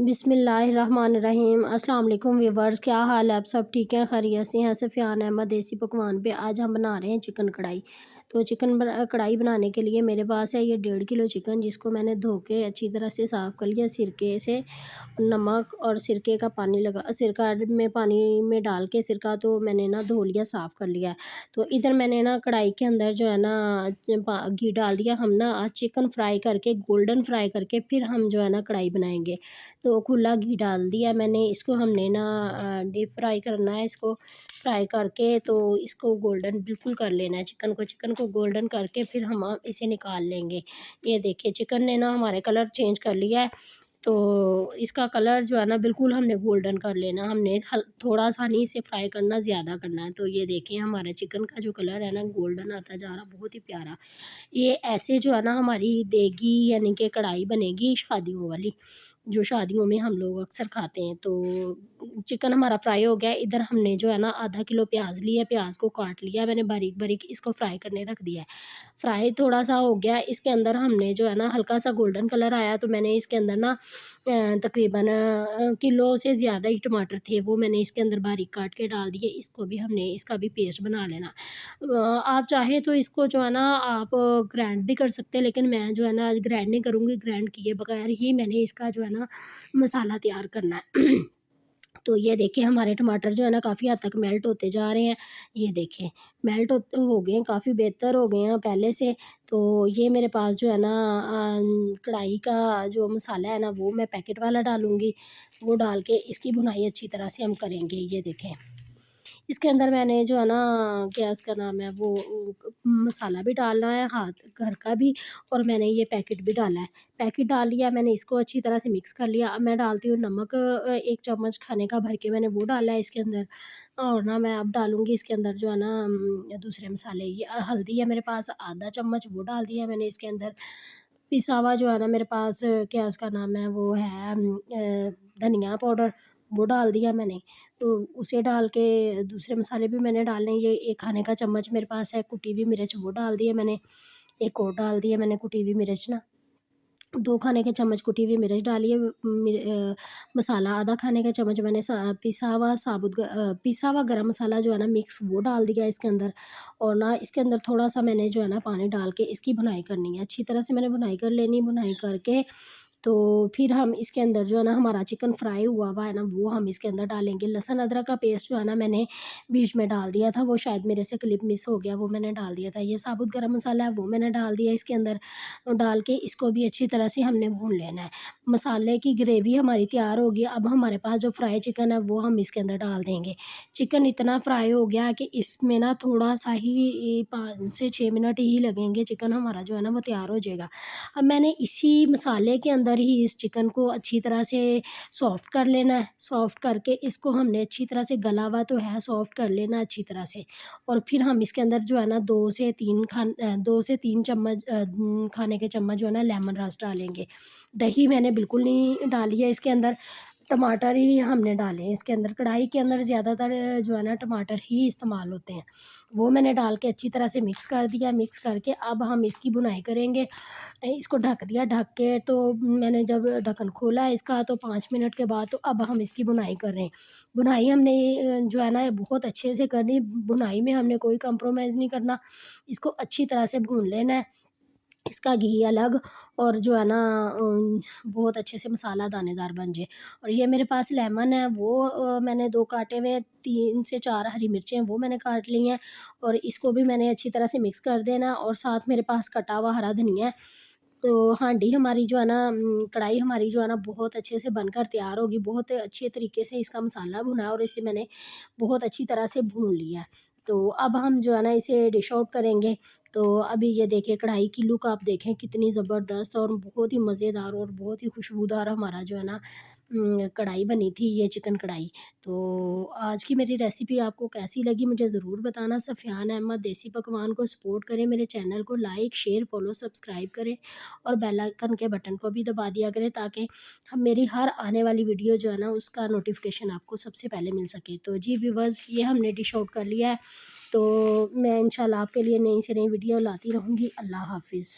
बिस्मिल्लाहिर्रहमानिर्रहीम। अस्सलाम वालेकुम व्यूअर्स, क्या हाल है? आप सब ठीक हैं, खैरियत से हैं? सफ़ियान अहमद देसी पकवान पे आज हम बना रहे हैं चिकन कढ़ाई। तो कढ़ाई बनाने के लिए मेरे पास है ये 1.5 किलो चिकन, जिसको मैंने धो के अच्छी तरह से साफ़ कर लिया। सिरके से नमक और सिरके का पानी लगा सिरका में पानी में डाल के सिरका तो मैंने ना धो लिया, साफ़ कर लिया। तो इधर मैंने ना कढ़ाई के अंदर जो है ना घी डाल दिया। हम ना आज चिकन फ्राई करके गोल्डन फ्राई करके फिर हम जो है ना कढ़ाई बनाएंगे। तो खुला घी डाल दिया मैंने। इसको हमने ना डीप फ्राई करना है। इसको फ्राई करके तो इसको गोल्डन बिल्कुल कर लेना है। चिकन को गोल्डन करके फिर हम इसे निकाल लेंगे। ये देखिए चिकन ने ना हमारे कलर चेंज कर लिया है। तो इसका कलर जो है ना बिल्कुल हमने गोल्डन कर लेना। हमने थोड़ा सा नहीं इसे फ्राई करना, ज़्यादा करना है। तो ये देखिए हमारे चिकन का जो कलर है ना गोल्डन आता जा रहा, बहुत ही प्यारा। ये ऐसे जो है ना हमारी देगी यानी कि कढ़ाई बनेगी शादियों वाली, जो शादियों में हम लोग अक्सर खाते हैं। तो चिकन हमारा फ्राई हो गया। इधर हमने जो है ना आधा किलो प्याज लिया, प्याज को काट लिया मैंने बारीक बारीक, इसको फ्राई करने रख दिया है। फ्राई थोड़ा सा हो गया, इसके अंदर हमने जो है ना हल्का सा गोल्डन कलर आया तो मैंने इसके अंदर ना तकरीबन किलो से ज़्यादा ही टमाटर थे, वो मैंने इसके अंदर बारीक काट के डाल दिए। इसको भी हमने इसका भी पेस्ट बना लेना। आप चाहे तो इसको जो है ना आप ग्राइंड भी कर सकते हैं, लेकिन मैं जो है ना आज ग्राइंड नहीं करूँगी। ग्राइंड किए बगैर ही मैंने इसका जो है ना मसाला तैयार करना है। तो ये देखिए हमारे टमाटर जो है ना काफ़ी हद तक मेल्ट होते जा रहे हैं। ये देखें मेल्ट हो गए हैं, काफ़ी बेहतर हो गए हैं पहले से। तो ये मेरे पास जो है ना कढ़ाई का जो मसाला है ना वो मैं पैकेट वाला डालूँगी। वो डाल के इसकी भुनाई अच्छी तरह से हम करेंगे। ये देखें इसके अंदर मैंने जो है ना क्या उसका नाम है वो मसाला भी डालना है, हाथ घर का भी, और मैंने ये पैकेट भी डाला है। पैकेट डाल लिया मैंने, इसको अच्छी तरह से मिक्स कर लिया। अब मैं डालती हूँ नमक, 1 चम्मच खाने का भर के मैंने वो डाला है इसके अंदर। और ना मैं अब डालूँगी इसके अंदर जो है ना दूसरे मसाले। ये हल्दी है मेरे पास आधा चम्मच, वो डाल दिया मैंने इसके अंदर। पिसा हुआ जो है ना मेरे पास क्या उसका नाम है वो है धनिया पाउडर, वो डाल दिया मैंने। तो उसे डाल के दूसरे मसाले भी मैंने डालने। ये 1 खाने का चम्मच मेरे पास है कुटी हुई मिर्च, वो डाल दिए मैंने। एक और डाल दिया मैंने कुटी हुई मिर्च ना। 2 खाने के चम्मच कुटी हुई मिर्च डाली है। मसाला आधा खाने का चम्मच मैंने पिसा हुआ गरम मसाला जो है ना मिक्स, वो डाल दिया इसके अंदर। और ना इसके अंदर थोड़ा-सा मैंने जो है ना पानी डाल के इसकी भुनाई करनी है। अच्छी तरह से मैंने भुनाई कर लेनी। भुनाई करके तो फिर हम इसके अंदर जो है ना हमारा चिकन फ्राई हुआ हुआ है ना वो हम इसके अंदर डालेंगे। लहसुन अदरक का पेस्ट जो है ना मैंने बीच में डाल दिया था, वो शायद मेरे से क्लिप मिस हो गया, वो मैंने डाल दिया था। ये साबुत गरम मसाला है वो मैंने डाल दिया इसके अंदर। डाल के इसको भी अच्छी तरह से हमने भून लेना है। मसाले की ग्रेवी हमारी तैयार होगी। अब हमारे पास जो फ्राई चिकन है वो हम इसके अंदर डाल देंगे। चिकन इतना फ्राई हो गया कि इसमें ना थोड़ा-सा ही 5 से 6 मिनट ही लगेंगे, चिकन हमारा जो है ना वो तैयार हो जाएगा। अब मैंने इसी मसाले के अंदर ही इस चिकन को अच्छी तरह से सॉफ़्ट कर लेना है। सॉफ़्ट करके इसको हमने अच्छी तरह से, गला हुआ तो है, सॉफ़्ट कर लेना अच्छी तरह से। और फिर हम इसके अंदर जो है ना 2 से 3 चम्मच खाने के चम्मच जो है ना लेमन रस डालेंगे। दही मैंने बिल्कुल नहीं डाली है इसके अंदर, टमाटर ही हमने डाले हैं इसके अंदर। कढ़ाई के अंदर ज़्यादातर जो है ना टमाटर ही इस्तेमाल होते हैं। वो मैंने डाल के अच्छी तरह से मिक्स कर दिया। मिक्स करके अब हम इसकी भुनाई करेंगे। इसको ढक दिया। ढक के तो मैंने जब ढक्कन खोला इसका तो 5 मिनट के बाद तो अब हम इसकी भुनाई कर रहे हैं। भुनाई हमने जो है ना बहुत अच्छे से करनी। भुनाई में हमने कोई कॉम्प्रोमाइज़ नहीं करना। इसको अच्छी तरह से भून लेना है। इसका घी अलग और जो है ना बहुत अच्छे से मसाला दानेदार बन जाए। और ये मेरे पास लेमन है वो मैंने 2 काटे हुए हैं, 3 से 4 हरी मिर्चें वो मैंने काट ली हैं। और इसको भी मैंने अच्छी तरह से मिक्स कर देना। और साथ मेरे पास कटा हुआ हरा धनिया है। तो हांडी हमारी जो है ना कढ़ाई हमारी जो है ना बहुत अच्छे से बनकर तैयार होगी। बहुत अच्छे तरीके से इसका मसाला भुना है और इसे मैंने बहुत अच्छी तरह से भून लिया है। तो अब हम जो है ना इसे डिश आउट करेंगे। तो अभी ये देखिए कढ़ाई की लुक आप देखें कितनी ज़बरदस्त और बहुत ही मज़ेदार और बहुत ही खुशबूदार हमारा जो है ना कढ़ाई बनी थी, ये चिकन कढ़ाई। तो आज की मेरी रेसिपी आपको कैसी लगी मुझे ज़रूर बताना। सफ़ियान अहमद देसी पकवान को सपोर्ट करें, मेरे चैनल को लाइक, शेयर, फॉलो, सब्सक्राइब करें और बेल आइकन के बटन को भी दबा दिया करें, ताकि हम मेरी हर आने वाली वीडियो जो है ना उसका नोटिफिकेशन आपको सबसे पहले मिल सके। तो जी व्यूअर्स, ये हमने डिश आउट कर लिया है। तो मैं इंशाल्लाह आपके लिए नई से नई वीडियो लाती रहूँगी। अल्लाह हाफ़िज़।